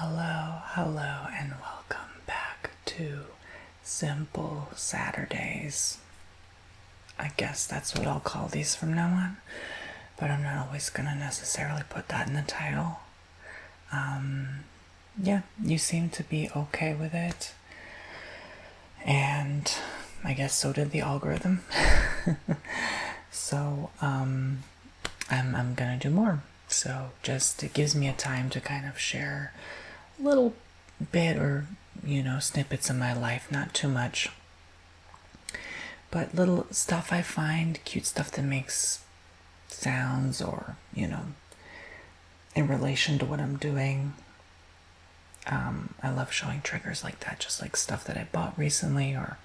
Hello, and welcome back to Simple Saturdays. I guess that's what I'll call these from now on, but I'm not always gonna necessarily put that in the title. Yeah, you seem to be okay with it, and I guess so did the algorithm. So, I'm gonna do more. So just it gives me a time to kind of share a little bit or, snippets of my life, not too much. But little stuff I find, cute stuff that makes sounds or, in relation to what I'm doing. I love showing triggers like that, just like stuff that I bought recently or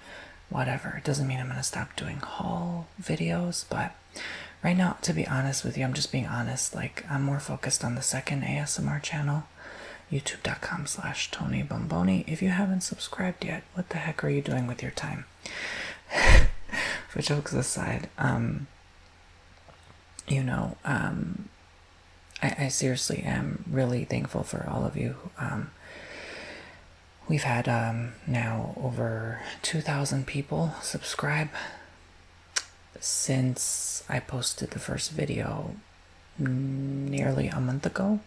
whatever. It doesn't mean I'm going to stop doing haul videos, but right now, to be honest with you, I'm just being honest. Like, I'm more focused on the second ASMR channel, youtube.com/Tony Bomboni. If you haven't subscribed yet, what the heck are you doing with your time? For jokes aside, I seriously am really thankful for all of you. We've had now over 2,000 people subscribe since I posted the first video nearly a month ago.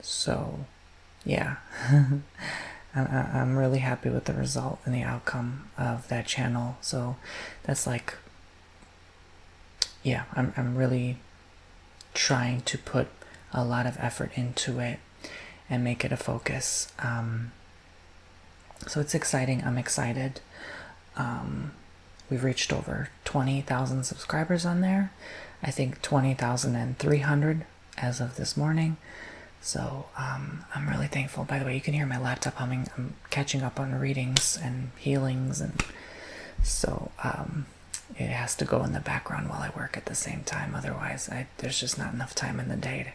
So yeah, I'm really happy with the result and the outcome of that channel. So that's like, yeah, I'm really trying to put a lot of effort into it and make it a focus. So it's exciting. I'm excited. We've reached over 20,000 subscribers on there. I think 20,300 as of this morning. So I'm really thankful. By the way, you can hear my laptop humming. I'm catching up on readings and healings, and so it has to go in the background while I work at the same time. Otherwise, there's just not enough time in the day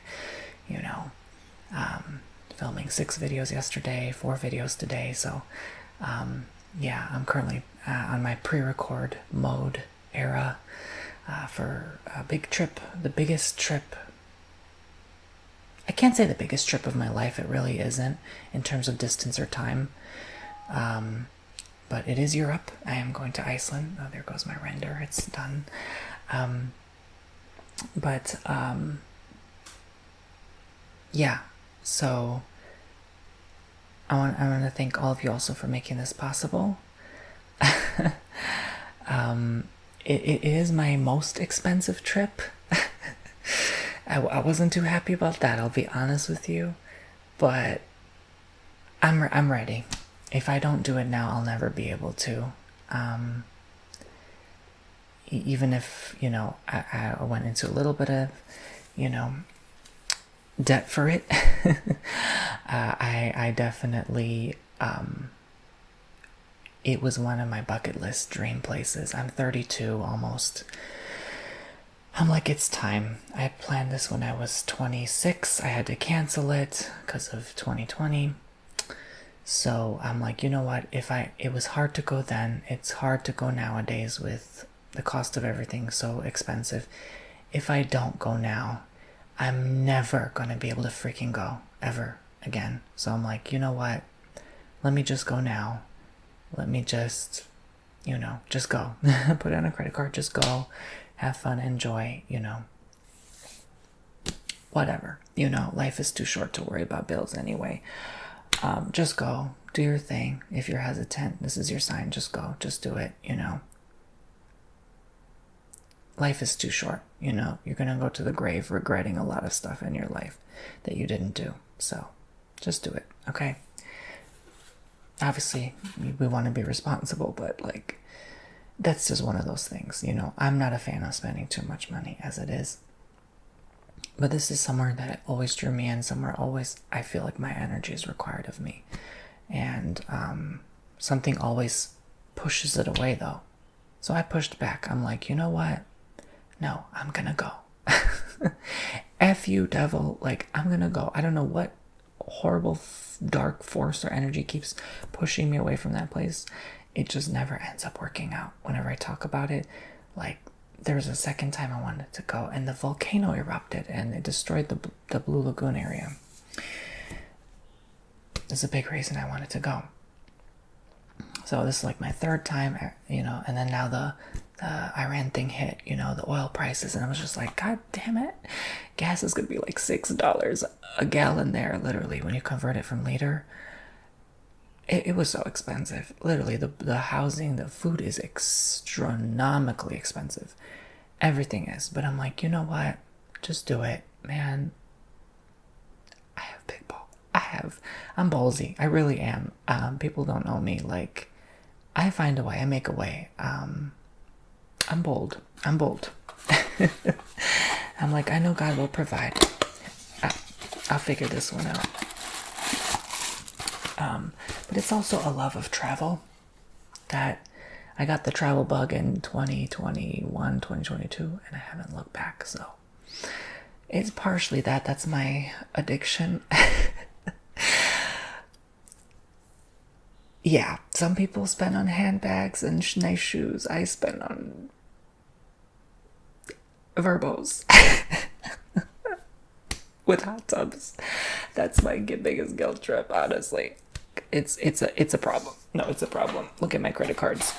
to, filming 6 videos yesterday, 4 videos today. So yeah, I'm currently on my pre-record mode era for a big trip, the biggest trip. I can't say the biggest trip of my life, it really isn't in terms of distance or time, but it is Europe. I am going to Iceland. Oh, there goes my render, it's done. Yeah, so I want to thank all of you also for making this possible. It is my most expensive trip. I wasn't too happy about that, I'll be honest with you, but I'm ready. If I don't do it now, I'll never be able to. Even if, I went into a little bit of, debt for it. I definitely, it was one of my bucket list dream places. I'm 32 almost. I'm like, it's time. I planned this when I was 26. I had to cancel it because of 2020. So I'm like, you know what? It was hard to go then. It's hard to go nowadays with the cost of everything so expensive. If I don't go now, I'm never going to be able to freaking go ever again. So I'm like, you know what? Let me just go now. Let me just, just go. Put it on a credit card, just go. Have fun, enjoy, whatever. Life is too short to worry about bills anyway. Just go. Do your thing. If you're hesitant, this is your sign. Just go. Just do it, Life is too short, you're going to go to the grave regretting a lot of stuff in your life that you didn't do. So just do it, okay? Obviously, we want to be responsible, but that's just one of those things, I'm not a fan of spending too much money as it is. But this is somewhere that always drew me in, somewhere always I feel like my energy is required of me. And something always pushes it away, though. So I pushed back. I'm like, you know what? No, I'm gonna go. F you, devil. I'm gonna go. I don't know what horrible dark force or energy keeps pushing me away from that place. It just never ends up working out. Whenever I talk about it, there was a second time I wanted to go, and the volcano erupted and it destroyed the Blue Lagoon area. There's a big reason I wanted to go. So this is like my third time, you know, and then now the Iran thing hit, you know, the oil prices, and I was just like, God damn it, gas is gonna be like $6 a gallon there, literally, when you convert it from liter. It was so expensive. Literally, the housing, the food is astronomically expensive. Everything is. But I'm like, you know what? Just do it, man. I have big balls. I'm ballsy. I really am. People don't know me. Like, I find a way. I make a way. I'm bold. I'm like, I know God will provide. I'll figure this one out. But it's also a love of travel that I got the travel bug in 2021, 2022, and I haven't looked back. So it's partially that. That's my addiction. Yeah, some people spend on handbags and nice shoes. I spend on verbos with hot tubs. That's my biggest guilt trip, honestly. It's a problem. No, it's a problem. Look at my credit cards.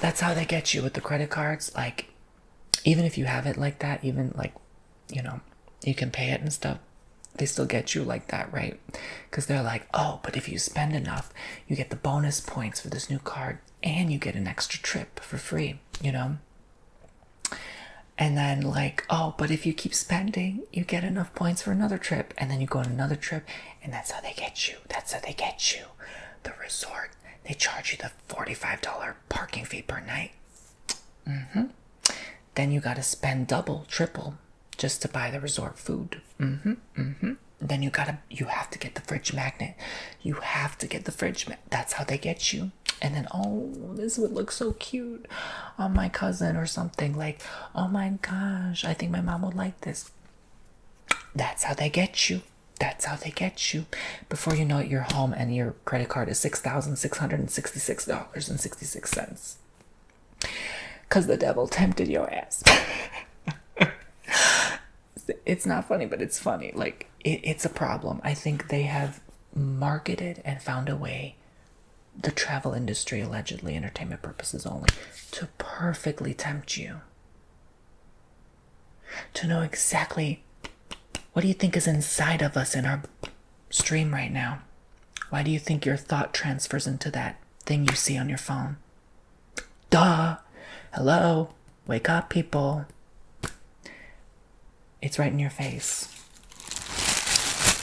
That's how they get you with the credit cards. Like, even if you have it like that, even like, you know, you can pay it and stuff, they still get you like that, right? Because they're like, oh, but if you spend enough, you get the bonus points for this new card and you get an extra trip for free, you know? And then like, oh, but if you keep spending, you get enough points for another trip. And then you go on another trip, and that's how they get you. The resort, they charge you the $45 parking fee per night. Then you gotta spend double, triple, just to buy the resort food. Then you have to get the fridge magnet. That's how they get you. And then, oh, this would look so cute on my cousin or something. Like, oh my gosh, I think my mom would like this. That's how they get you. Before you know it, you're home and your credit card is $6,666.66. Because the devil tempted your ass. It's not funny, but it's funny. Like, it's a problem. I think they have marketed and found a way, the travel industry, allegedly entertainment purposes only, to perfectly tempt you. To know exactly what do you think is inside of us in our stream right now. Why do you think your thought transfers into that thing you see on your phone? Duh! Hello? Wake up, people. It's right in your face.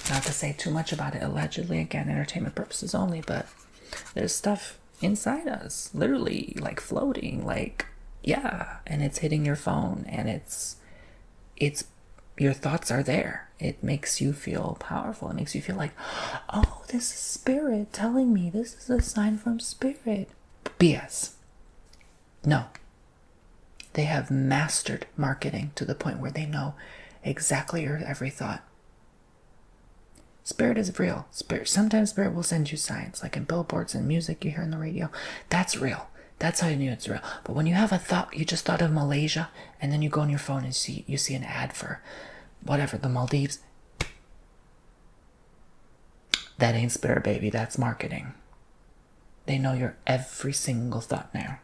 Not to say too much about it, allegedly, again, entertainment purposes only, but there's stuff inside us, literally, like floating, like, yeah, and it's hitting your phone, and it's your thoughts are there. It makes you feel powerful. It makes you feel like, oh, this is spirit telling me, this is a sign from spirit. BS. No. They have mastered marketing to the point where they know exactly your every thought. Spirit is real. Sometimes spirit will send you signs, like in billboards and music you hear on the radio. That's real. That's how you knew it's real. But when you have a thought, you just thought of Malaysia, and then you go on your phone and you see an ad for whatever, the Maldives. That ain't spirit, baby. That's marketing. They know your every single thought now.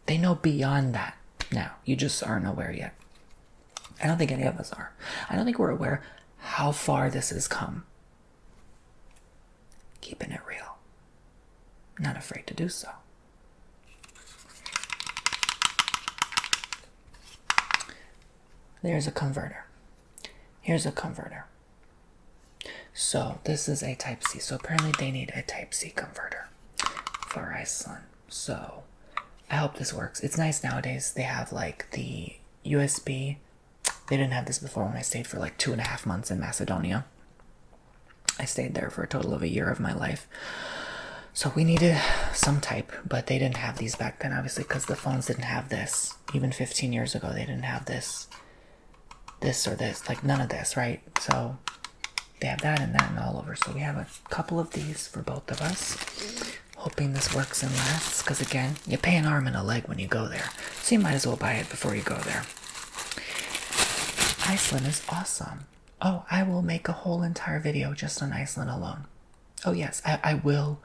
They know beyond that now. You just aren't aware yet. I don't think any of us are. I don't think we're aware how far this has come. Keeping it real. Not afraid to do so. There's a converter. Here's a converter. So this is a Type-C. So apparently they need a Type-C converter for Iceland. So I hope this works. It's nice nowadays. They have like the USB. They didn't have this before when I stayed for like 2.5 months in Macedonia. I stayed there for a total of a year of my life. So we needed some type, but they didn't have these back then, obviously, because the phones didn't have this. Even 15 years ago, they didn't have this or this, like none of this, right? So they have that and all over. So we have a couple of these for both of us. hoping this works and lasts, because again, you pay an arm and a leg when you go there, so you might as well buy it before you go there. Iceland is awesome. Oh, I will make a whole entire video just on Iceland alone. Oh yes, I will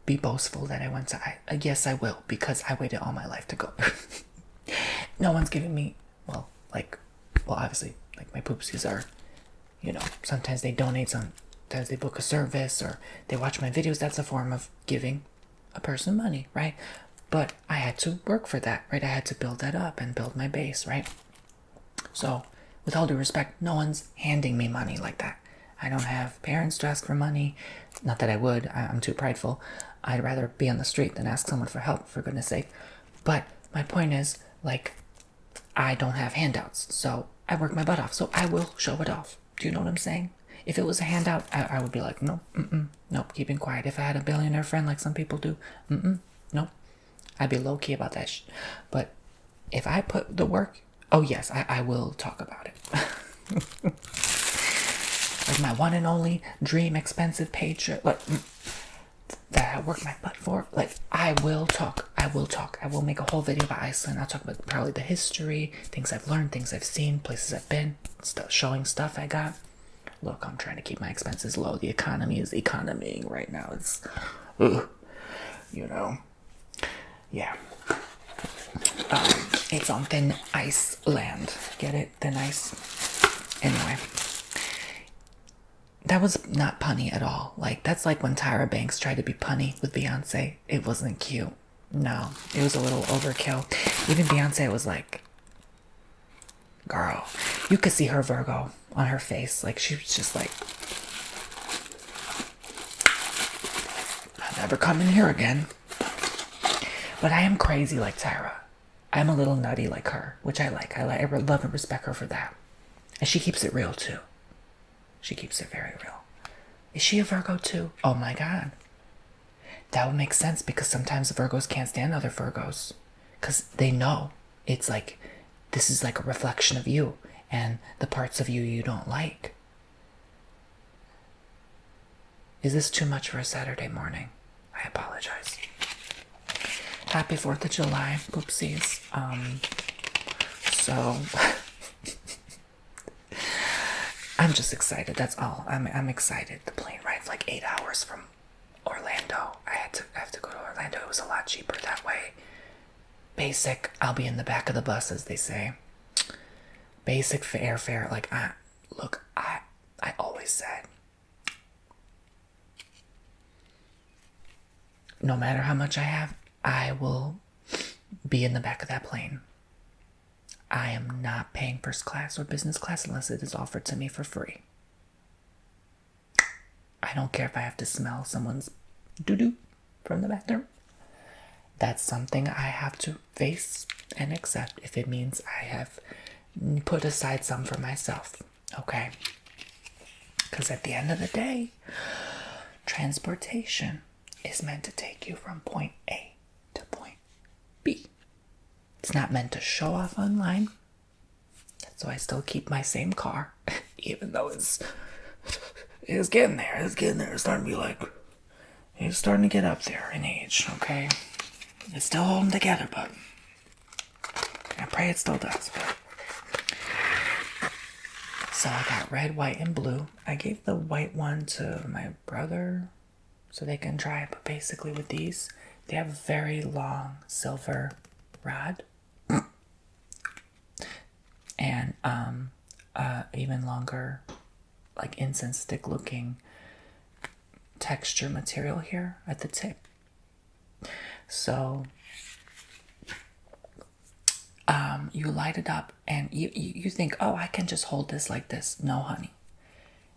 be boastful that I went to Iceland. Yes, I will, because I waited all my life to go there. No one's giving me, well, obviously, like my poopsies are, sometimes they donate, sometimes they book a service, or they watch my videos. That's a form of giving a person money, right? But I had to work for that, right? I had to build that up and build my base, right? So, with all due respect, no one's handing me money like that. I don't have parents to ask for money. Not that I would. I'm too prideful. I'd rather be on the street than ask someone for help, for goodness sake. But my point is, I don't have handouts. So I work my butt off. So I will show it off. Do you know what I'm saying? If it was a handout, I would be like, no, nope, keeping quiet. If I had a billionaire friend like some people do, nope. I'd be low-key about that But if I put the work, oh yes, I will talk about it. Like my one and only dream expensive paid trip, that I worked my butt for. I will talk. I will make a whole video about Iceland. I'll talk about probably the history, things I've learned, things I've seen, places I've been, showing stuff I got. Look, I'm trying to keep my expenses low. The economy is economying right now. It's, yeah. It's on thin ice land. Get it? Thin ice. Anyway. That was not punny at all. That's like when Tyra Banks tried to be punny with Beyonce. It wasn't cute. No, it was a little overkill. Even Beyonce was like, girl, you could see her Virgo on her face. She was just like, I'll never come in here again. But I am crazy like Tyra. I'm a little nutty like her, which I like. I love and respect her for that. And she keeps it real too. She keeps it very real. Is she a Virgo too? Oh my God. That would make sense, because sometimes Virgos can't stand other Virgos. Because they know it's this is like a reflection of you and the parts of you you don't like. Is this too much for a Saturday morning? I apologize. Happy 4th of July, oopsies. So... I'm just excited. That's all. I'm excited. The plane ride's 8 hours from Orlando. I have to go to Orlando. It was a lot cheaper that way. Basic. I'll be in the back of the bus, as they say. Basic airfare. I always said, no matter how much I have, I will be in the back of that plane. I am not paying first class or business class unless it is offered to me for free. I don't care if I have to smell someone's doo-doo from the bathroom. That's something I have to face and accept if it means I have put aside some for myself. Okay? Because at the end of the day, transportation is meant to take you from point A to point B. It's not meant to show off online. So I still keep my same car, even though it's getting there. It's getting there. It's starting to be it's starting to get up there in age, okay? It's still holding together, but I pray it still does. But. So I got red, white, and blue. I gave the white one to my brother so they can try it. But basically with these, they have a very long silver rod. And even longer, incense stick looking texture material here at the tip. So you light it up and you think, oh, I can just hold this like this. No, honey.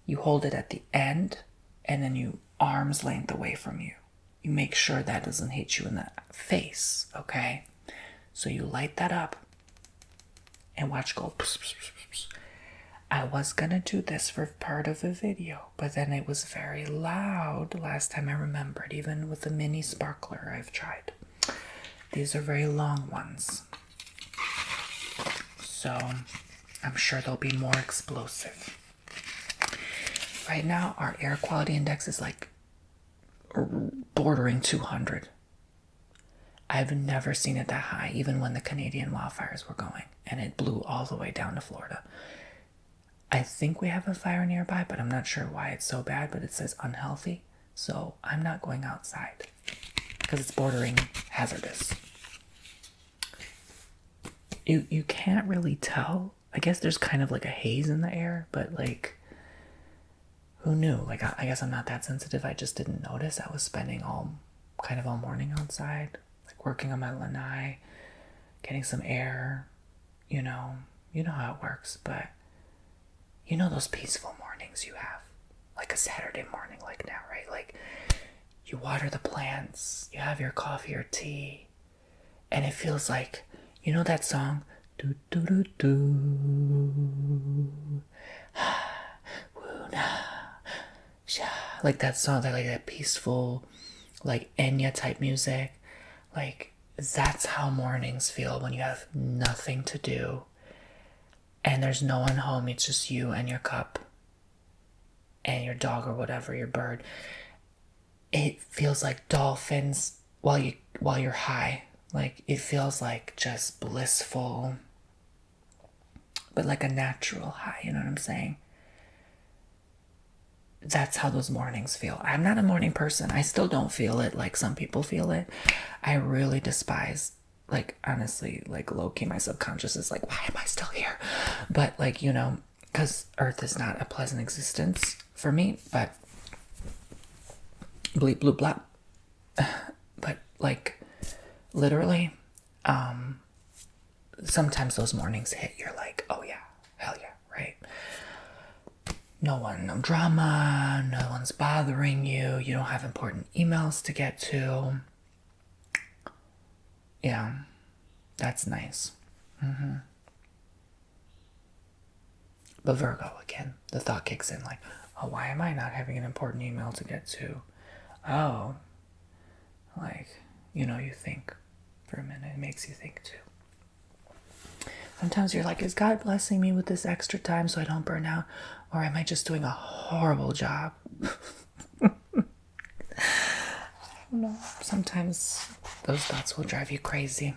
You hold it at the end and then you arm's length away from you. You make sure that doesn't hit you in the face, okay? So you light that up and watch go. I was gonna do this for part of the video, but then it was very loud last time I remembered, even with the mini sparkler I've tried. These are very long ones. So I'm sure they'll be more explosive. Right now, our air quality index is bordering 200. I've never seen it that high, even when the Canadian wildfires were going, and it blew all the way down to Florida. I think we have a fire nearby, but I'm not sure why it's so bad, but it says unhealthy, so I'm not going outside because it's bordering hazardous. You can't really tell. I guess there's kind of like a haze in the air, but like, who knew? Like, I guess I'm not that sensitive. I just didn't notice. I was spending all morning outside, like working on my lanai, getting some air, you know how it works. But you know those peaceful mornings you have, like a Saturday morning like now, right? Like, you water the plants, you have your coffee or tea, and it feels like, you know that song, do do do do, like that song, that like that peaceful, like Enya type music. Like, that's how mornings feel when you have nothing to do and there's no one home. It's just you and your cup and your dog or whatever, your bird. It feels like dolphins while you're high. Like, it feels like just blissful, but like a natural high, you know what I'm saying? That's how those mornings feel. I'm not a morning person. I still don't feel it like some people feel it. I really despise, like, honestly, like, low-key, my subconscious is like, why am I still here? But, like, because Earth is not a pleasant existence for me, but bleep, bloop, blop. But, like, literally, sometimes those mornings hit, you're like, oh yeah, hell yeah, right? No drama, no one's bothering you, you don't have important emails to get to. Yeah, that's nice. But Virgo, again, the thought kicks in like, oh, why am I not having an important email to get to? Oh, like, you think for a minute. It makes you think too. Sometimes you're like, is God blessing me with this extra time so I don't burn out? Or am I just doing a horrible job? I don't know. Sometimes those thoughts will drive you crazy.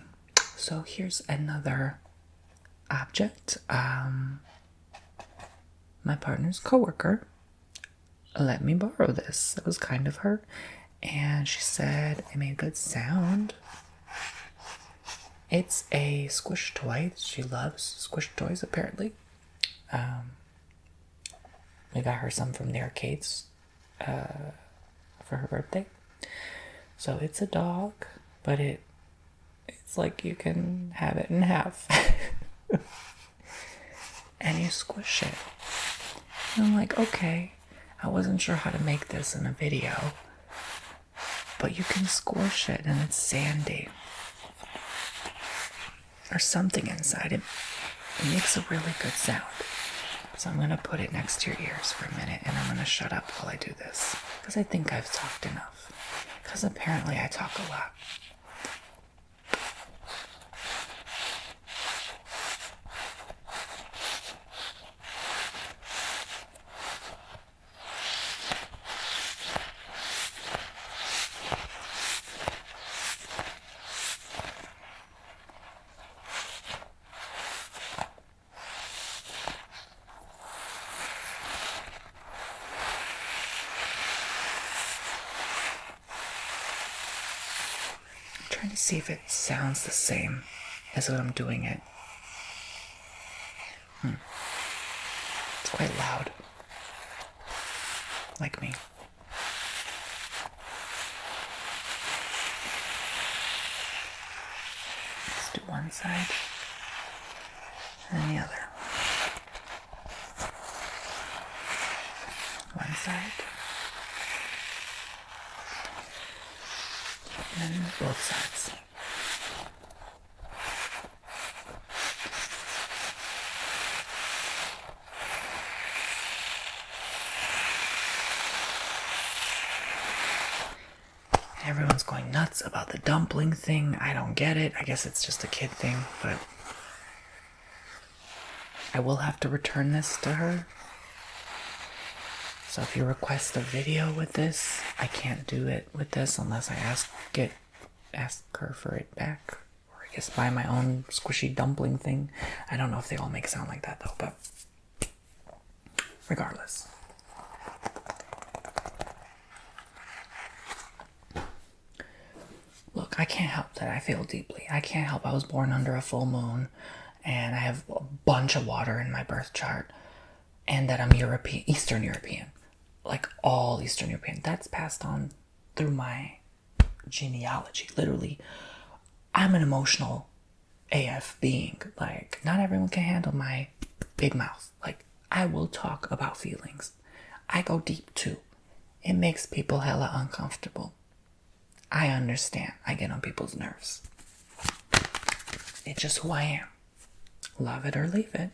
So here's another object. My partner's coworker let me borrow this. It was kind of her. And she said it made good sound. It's a squish toy. She loves squish toys, apparently. We got her some from the arcades for her birthday. So it's a dog, but it's like you can have it in half. And you squish it. And I'm like, okay, I wasn't sure how to make this in a video, but you can squish it and it's sandy. Or something inside it. It makes a really good sound. So I'm going to put it next to your ears for a minute and I'm going to shut up while I do this. Because I think I've talked enough. Because apparently I talk a lot. Trying to see if it sounds the same as when I'm doing it. It's quite loud. Like me. Let's do one side and the other. One side. And both sides. Everyone's going nuts about the dumpling thing. I don't get it. I guess it's just a kid thing, but I will have to return this to her. So if you request a video with this, I can't do it with this unless I ask her for it back. Or I guess buy my own squishy dumpling thing. I don't know if they all make sound like that though, but regardless. Look, I can't help that I feel deeply. I can't help I was born under a full moon and I have a bunch of water in my birth chart and that I'm Eastern European. Like all Eastern European. That's passed on through my genealogy. Literally, I'm an emotional AF being. Like, not everyone can handle my big mouth. Like, I will talk about feelings. I go deep too. It makes people hella uncomfortable. I understand. I get on people's nerves. It's just who I am. Love it or leave it.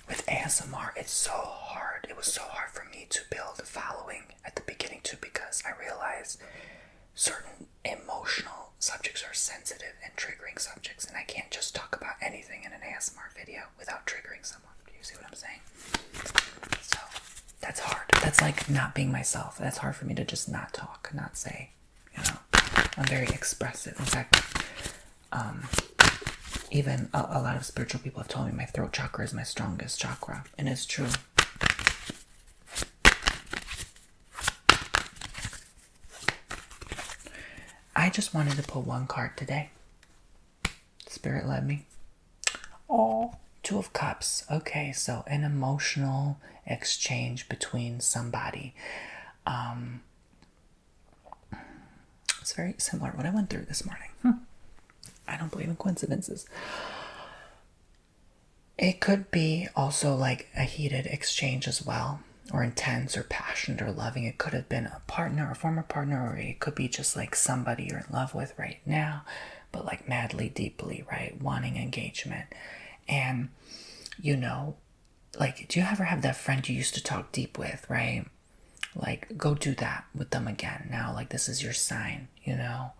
With ASMR, it's so hard. It was so hard for me to build a following at the beginning too, because I realized certain emotional subjects are sensitive and triggering subjects, and I can't just talk about anything in an ASMR video without triggering someone. Do you see what I'm saying? So that's hard. That's like not being myself. That's hard for me to just not talk, not say, you know. I'm very expressive. In fact, even a lot of spiritual people have told me my throat chakra is my strongest chakra, and it's true. I just wanted to pull one card today. Spirit led me. Oh, Two of Cups. Okay, so an emotional exchange between somebody. It's very similar to what I went through this morning. I don't believe in coincidences. It could be also like a heated exchange as well, or intense or passionate or loving. It could have been a partner, a former partner, or it could be just like somebody you're in love with right now, but like madly, deeply, right? Wanting engagement. And, you know, like, do you ever have that friend you used to talk deep with, right? Like, go do that with them again. Now, like, this is your sign, you know?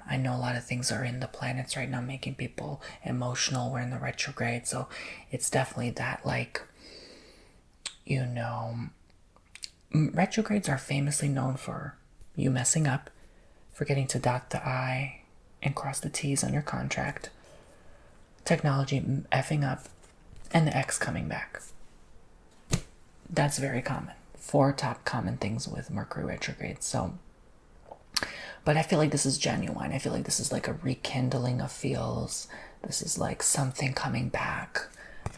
I know a lot of things are in the planets right now making people emotional. We're in the retrograde, so it's definitely that, like, you know, retrogrades are famously known for you messing up, forgetting to dot the I and cross the T's on your contract, technology effing up, and the X coming back. That's very common. 4 top common things with Mercury retrograde. So, but I feel like this is genuine. I feel like this is like a rekindling of feels. This is like something coming back.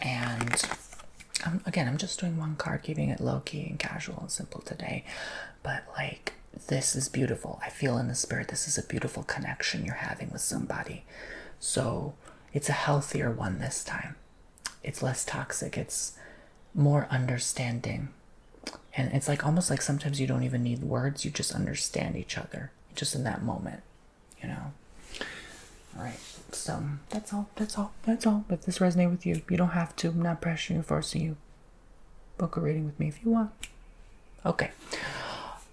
And I'm just doing one card, keeping it low-key and casual and simple today. But like, this is beautiful. I feel in the spirit this is a beautiful connection you're having with somebody. So it's a healthier one this time. It's less toxic. It's more understanding. And it's like almost like sometimes you don't even need words. You just understand each other just in that moment, you know. All right. So that's all. If this resonates with you, you don't have to. I'm not pressuring you, forcing you. Book a reading with me if you want. Okay.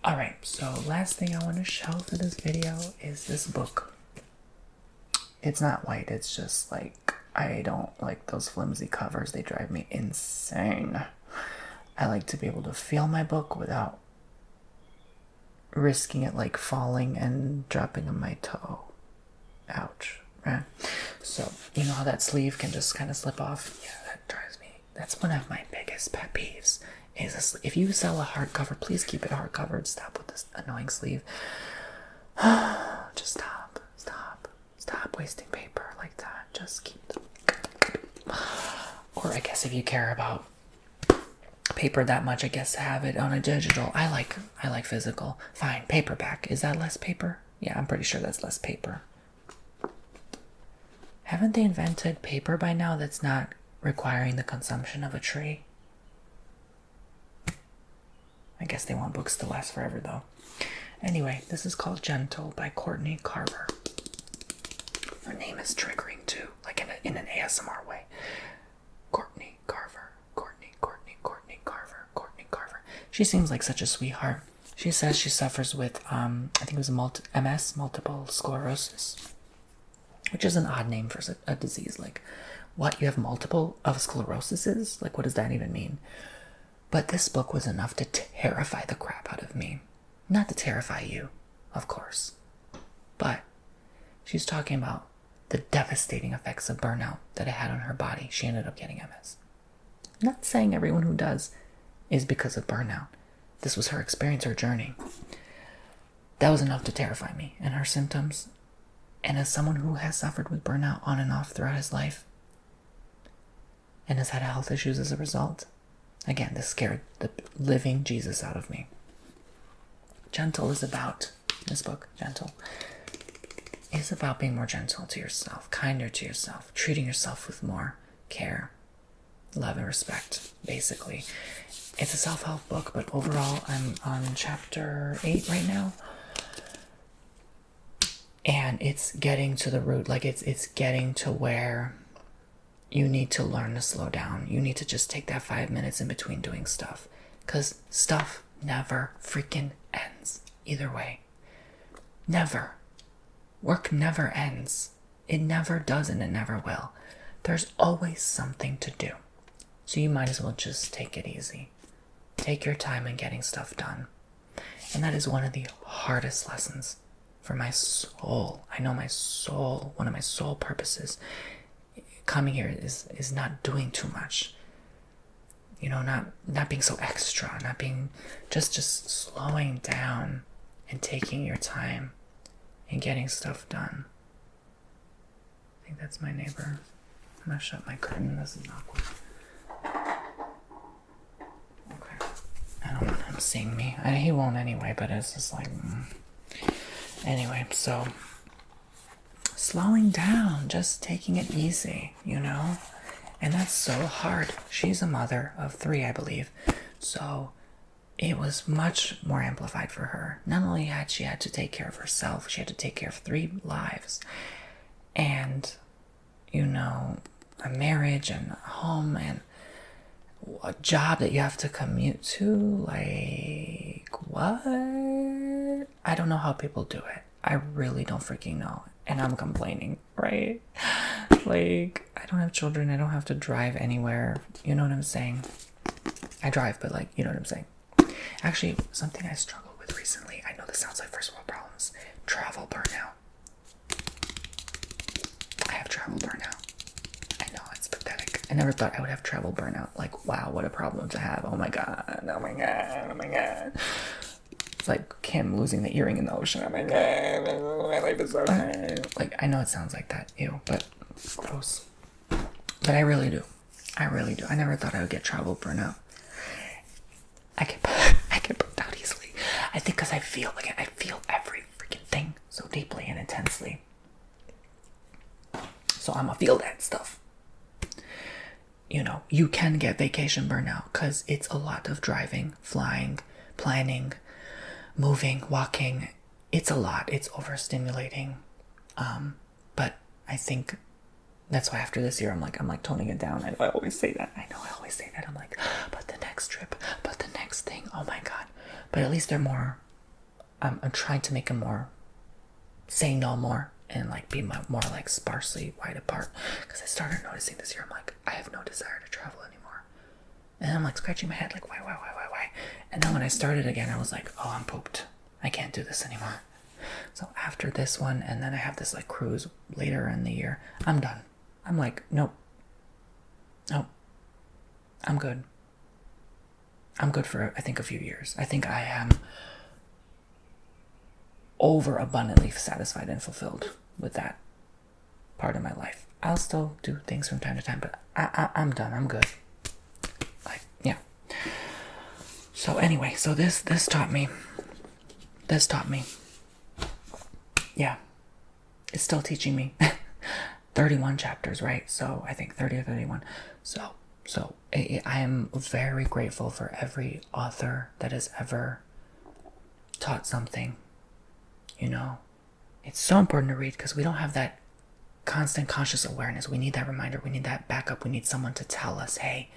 All right. So last thing I want to show for this video is this book. It's not white. It's just like, I don't like those flimsy covers. They drive me insane. I like to be able to feel my book without risking it like falling and dropping on my toe. Ouch. Right? So, you know how that sleeve can just kind of slip off? Yeah, that drives me. That's one of my biggest pet peeves. Is if you sell a hardcover, please keep it hardcovered. Stop with this annoying sleeve. Just stop wasting paper like that. Just keep them. Or I guess if you care about paper that much, I guess have it on a digital. I like physical. Fine, paperback. Is that less paper? Yeah, I'm pretty sure that's less paper. Haven't they invented paper by now that's not requiring the consumption of a tree? I guess they want books to last forever though. Anyway, this is called Gentle by Courtney Carver. Her name is triggering too, like in an ASMR way. Courtney Carver. She seems like such a sweetheart. She says she suffers with, I think it was MS, multiple sclerosis. which is an odd name for a disease. Like, what, you have multiple of sclerosis? Like, what does that even mean? But this book was enough to terrify the crap out of me. Not to terrify you, of course. But she's talking about the devastating effects of burnout that it had on her body. She ended up getting MS. Not saying everyone who does is because of burnout. This was her experience, her journey. That was enough to terrify me and her symptoms. And as someone who has suffered with burnout on and off throughout his life and has had health issues as a result, again, this scared the living Jesus out of me. Gentle is about, this book, Gentle, is about being more gentle to yourself, kinder to yourself, treating yourself with more care, love, and respect, basically. It's a self-help book, but overall, I'm on chapter 8 right now. And it's getting to the root, like it's getting to where you need to learn to slow down. You need to just take that 5 minutes in between doing stuff. Because stuff never freaking ends. Either way. Never. Work never ends. It never does and it never will. There's always something to do. So you might as well just take it easy. Take your time in getting stuff done. And that is one of the hardest lessons for my soul. I know my soul, one of my soul purposes coming here is not doing too much. You know, not being so extra, not being just slowing down and taking your time and getting stuff done. I think that's my neighbor. I'm gonna shut my curtain. This is awkward. Okay. I don't want him seeing me. He won't anyway, but it's just like... Anyway, so slowing down, just taking it easy, you know? And that's so hard. She's a mother of 3, I believe. So it was much more amplified for her. Not only had she had to take care of herself, she had to take care of 3 lives. And, you know, a marriage and a home and a job that you have to commute to. Like, what? I don't know how people do it. I really don't freaking know. And I'm complaining, right? Like, I don't have children. I don't have to drive anywhere. You know what I'm saying? I drive, but like, you know what I'm saying? Actually, something I struggled with recently, I know this sounds like first world problems, travel burnout. I have travel burnout. I know, it's pathetic. I never thought I would have travel burnout. Like, wow, what a problem to have. Oh my god, oh my god, oh my god. It's like Kim losing the earring in the ocean. Oh my god, my life is so hard. Like, I know it sounds like that, ew, but gross. But I really do. I really do. I never thought I would get travel burnout. I get burnt out easily. I think because I feel every freaking thing so deeply and intensely. So I'm gonna feel that stuff. You know, you can get vacation burnout because it's a lot of driving, flying, planning, moving, walking. It's a lot. It's overstimulating. But I think that's why after this year, I'm like toning it down. I always say that. I'm like, but the next trip, but the next thing. Oh my god. But at least they're more. I'm trying to make them more. Say no more and like be more like sparsely wide apart. Because I started noticing this year, I'm like, I have no desire to travel anymore. And I'm like scratching my head, like why? And then when I started again, I was like, oh, I'm pooped. I can't do this anymore. So after this one, and then I have this like cruise later in the year, I'm done. I'm like, nope. I'm good. I'm good for, I think, a few years. I think I am overabundantly satisfied and fulfilled with that part of my life. I'll still do things from time to time, but I'm done. I'm good. Like, yeah. So anyway, so this taught me. Yeah. It's still teaching me. 31 chapters, right? So I think 30 or 31. So I am very grateful for every author that has ever taught something. You know, it's so important to read because we don't have that constant conscious awareness. We need that reminder. We need that backup. We need someone to tell us, hey,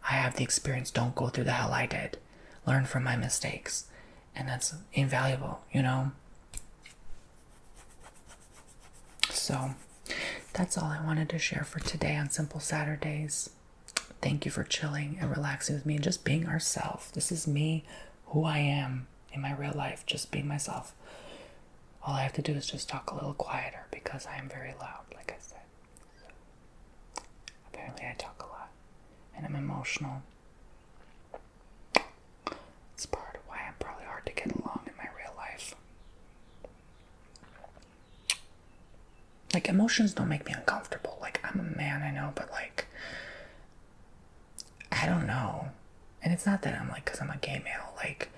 I have the experience. Don't go through the hell I did. Learn from my mistakes. And that's invaluable, you know? So, that's all I wanted to share for today on Simple Saturdays. Thank you for chilling and relaxing with me and just being ourselves. This is me, who I am in my real life, just being myself. All I have to do is just talk a little quieter because I am very loud, like I said. So, apparently I talk a lot and I'm emotional. It's part of why I'm probably hard to get along in my real life. Like, emotions don't make me uncomfortable. Like, I'm a man, I know, but like, I don't know. And it's not that I'm like, because I'm a gay male, like,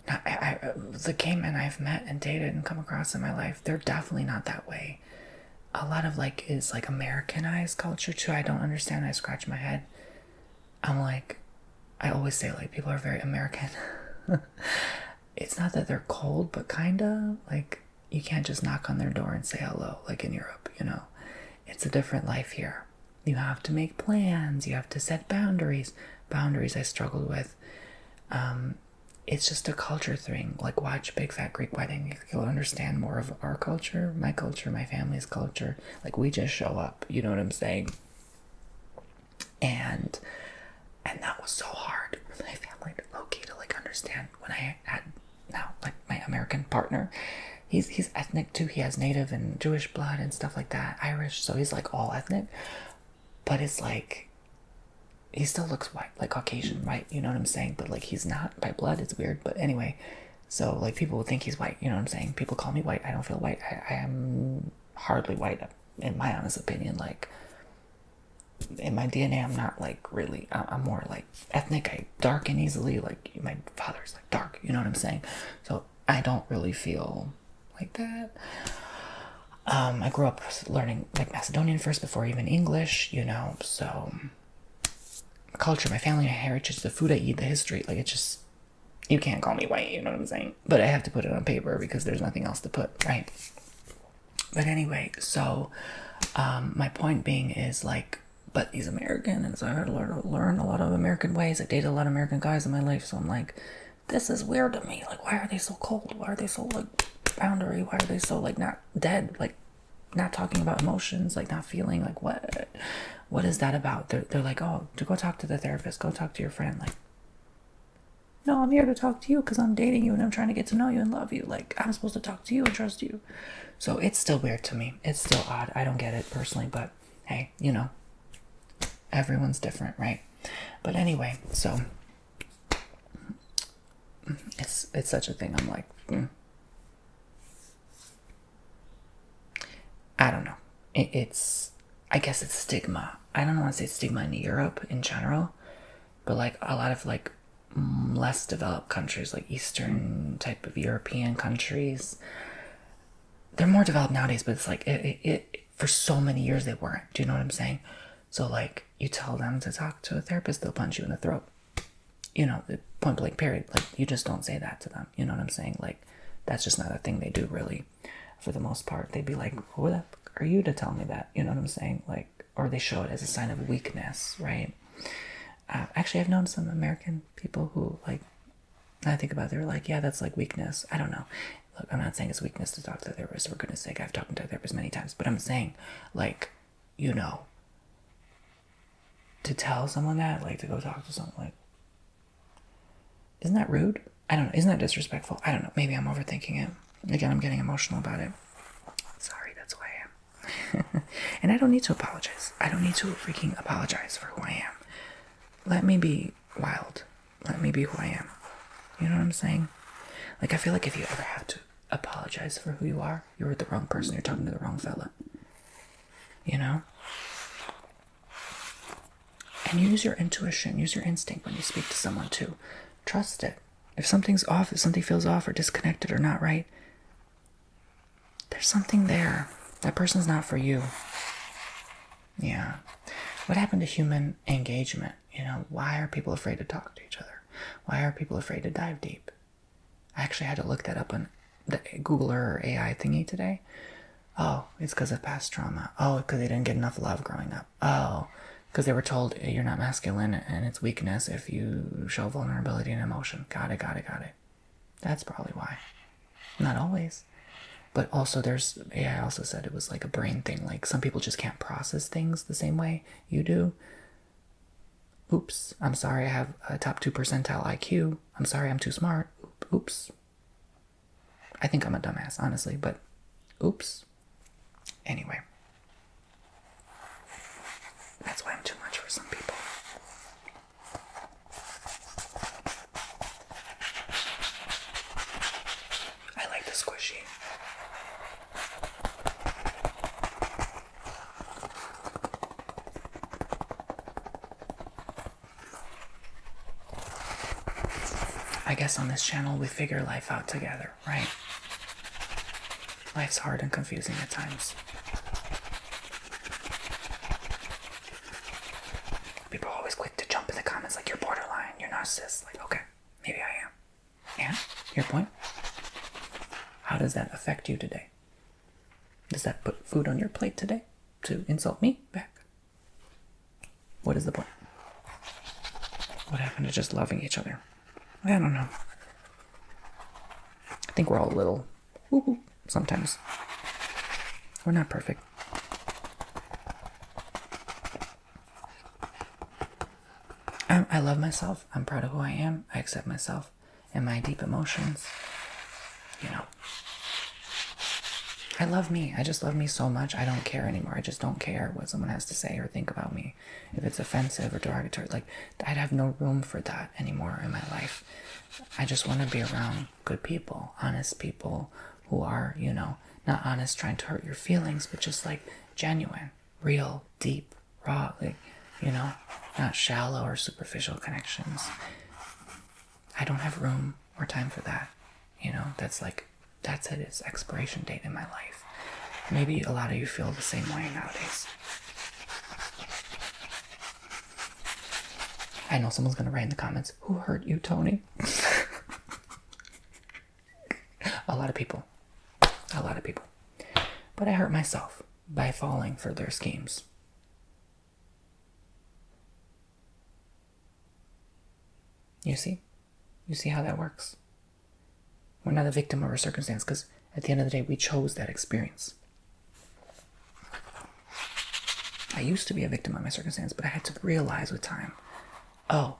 the gay men I've met and dated and come across in my life, they're definitely not that way. A lot of like is like Americanized culture too. I don't understand. I scratch my head. I'm like, I always say like people are very American. It's not that they're cold, but kinda like you can't just knock on their door and say hello like in Europe, you know. It's a different life here. You have to make plans. You have to set boundaries. Boundaries I struggled with. It's just a culture thing. Like, watch Big Fat Greek Wedding. You'll understand more of our culture, my family's culture. Like, we just show up. You know what I'm saying? And that was so hard for my family to low-key to like understand when I had now like my American partner. He's ethnic too. He has Native and Jewish blood and stuff like that. Irish. So he's like all ethnic. But it's like, he still looks white, like Caucasian, right? You know what I'm saying? But like, he's not by blood. It's weird. But anyway, so like people would think he's white. You know what I'm saying? People call me white. I don't feel white. I am hardly white in my honest opinion. Like, in my DNA, I'm not like really, I'm more like ethnic. I darken easily. Like, my father's like dark. You know what I'm saying? So I don't really feel like that. I grew up learning like Macedonian first before even English, you know, so my culture, my family, my heritage, the food I eat, the history, like it's just, you can't call me white, you know what I'm saying? But I have to put it on paper because there's nothing else to put, right? But anyway, so my point being is like, but he's American, and so I had to learn a lot of American ways. I dated a lot of American guys in my life, so I'm like, this is weird to me. Like, why are they so cold? Why are they so like boundary? Why are they so like not dead? Like, not talking about emotions, like not feeling. Like, what is that about? They're like, oh, to go talk to the therapist, go talk to your friend. Like, no, I'm here to talk to you because I'm dating you and I'm trying to get to know you and love you. Like, I'm supposed to talk to you and trust you. So it's still weird to me. It's still odd. I don't get it personally, but hey, you know, everyone's different, right? But anyway, so it's such a thing. I'm like, I don't know. I guess it's stigma. I don't want to say stigma in Europe in general, but like a lot of like less developed countries, like Eastern type of European countries, they're more developed nowadays, but it's like it for so many years they weren't. Do you know what I'm saying? So like, you tell them to talk to a therapist, they'll punch you in the throat. You know, point blank period. Like, you just don't say that to them. You know what I'm saying? Like, that's just not a thing they do, really. For the most part, they'd be like, who the fuck are you to tell me that? You know what I'm saying? Like, or they show it as a sign of weakness, right? Actually, I've known some American people who, like, I think about it, they're like, yeah, that's like weakness. I don't know. Look, I'm not saying it's weakness to talk to a therapist, for goodness sake. I've talked to a therapist many times, but I'm saying, like, you know, to tell someone that, like, to go talk to someone, like, isn't that rude? I don't know. Isn't that disrespectful? I don't know. Maybe I'm overthinking it. Again, I'm getting emotional about it. Sorry, that's who I am. And I don't need to apologize. I don't need to freaking apologize for who I am. Let me be wild. Let me be who I am. You know what I'm saying? Like, I feel like if you ever have to apologize for who you are, you're with the wrong person. You're talking to the wrong fella. You know? And use your intuition, use your instinct when you speak to someone too. Trust it. If something's off, if something feels off or disconnected or not right, there's something there. That person's not for you. Yeah. What happened to human engagement? You know, why are people afraid to talk to each other? Why are people afraid to dive deep? I actually had to look that up on the Google or AI thingy today. Oh, it's because of past trauma. Oh, because they didn't get enough love growing up. Oh, because they were told you're not masculine and it's weakness if you show vulnerability and emotion. Got it. That's probably why. Not always. But also I also said it was like a brain thing. Like some people just can't process things the same way you do. Oops, I'm sorry I have a top 2 percentile IQ. I'm sorry I'm too smart. Oops. I think I'm a dumbass, honestly, but oops. Anyway. That's why I'm too much for some people. I like the squishy. I guess on this channel we figure life out together, right? Life's hard and confusing at times. People are always quick to jump in the comments like, you're borderline, you're narcissist. Like, okay, maybe I am. And your point? How does that affect you today? Does that put food on your plate today to insult me back? What is the point? What happened to just loving each other? I don't know. I think we're all a little woo-hoo sometimes. We're not perfect. I love myself. I'm proud of who I am. I accept myself and my deep emotions. You know. I love me. I just love me so much. I don't care anymore. I just don't care what someone has to say or think about me. If it's offensive or derogatory, like, I'd have no room for that anymore in my life. I just want to be around good people, honest people who are, you know, not honest trying to hurt your feelings, but just like genuine, real, deep, raw, like, you know, not shallow or superficial connections. I don't have room or time for that. You know, that's it, it's expiration date in my life. Maybe a lot of you feel the same way nowadays. I know someone's gonna write in the comments, who hurt you, Tony? A lot of people. But I hurt myself by falling for their schemes. You see how that works? We're not a victim of our circumstance, because at the end of the day, we chose that experience. I used to be a victim of my circumstance, but I had to realize with time, oh,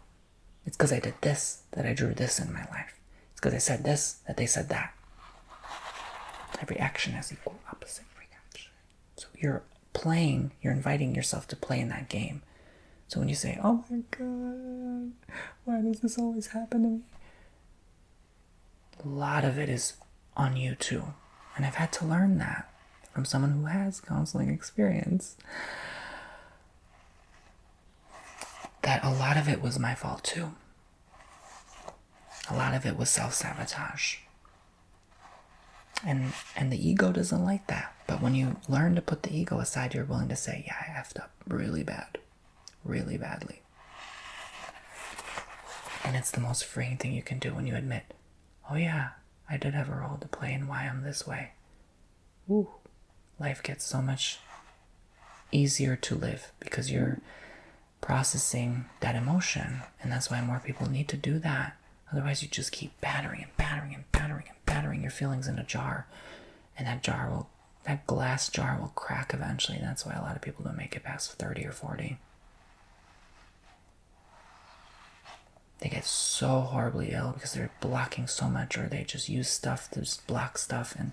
it's because I did this that I drew this in my life. It's because I said this that they said that. Every action has equal opposite reaction. So you're inviting yourself to play in that game. So when you say, oh my God, why does this always happen to me? A lot of it is on you too. And I've had to learn that from someone who has counseling experience. That a lot of it was my fault too. A lot of it was self-sabotage. And the ego doesn't like that. But when you learn to put the ego aside, you're willing to say, yeah, I effed up really bad. Really badly. And it's the most freeing thing you can do when you admit, oh yeah, I did have a role to play in why I'm this way. Ooh, life gets so much easier to live because you're processing that emotion. And that's why more people need to do that. Otherwise you just keep battering your feelings in a jar. And that glass jar will crack eventually. That's why a lot of people don't make it past 30 or 40. They get so horribly ill because they're blocking so much, or they just use stuff to just block stuff and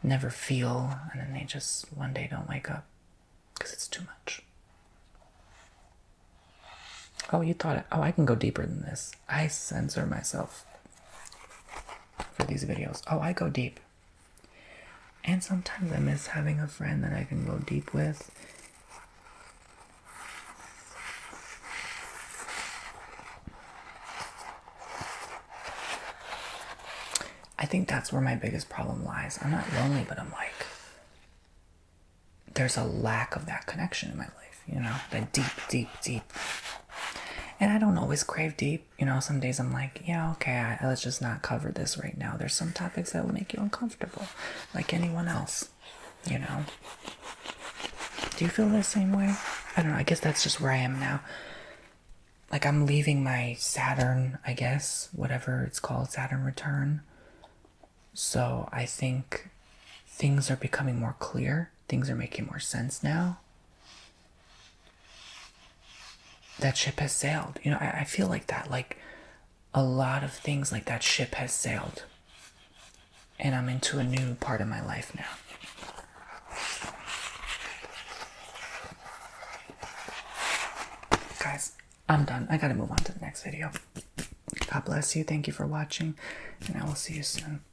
never feel, and then they just one day don't wake up because it's too much. Oh, you thought, I can go deeper than this. I censor myself for these videos. Oh, I go deep. And sometimes I miss having a friend that I can go deep with. I think that's where my biggest problem lies. I'm not lonely, but I'm like, there's a lack of that connection in my life, you know, that deep. And I don't always crave deep, you know, some days I'm like, yeah, okay, let's just not cover this right now. There's some topics that will make you uncomfortable, like anyone else, you know. Do you feel the same way? I don't know, I guess that's just where I am now. Like I'm leaving my Saturn, I guess, whatever it's called, Saturn return. So I think things are becoming more clear. Things are making more sense now. That ship has sailed. You know, I feel like that. Like a lot of things, like that ship has sailed. And I'm into a new part of my life now. Guys, I'm done. I gotta move on to the next video. God bless you. Thank you for watching. And I will see you soon.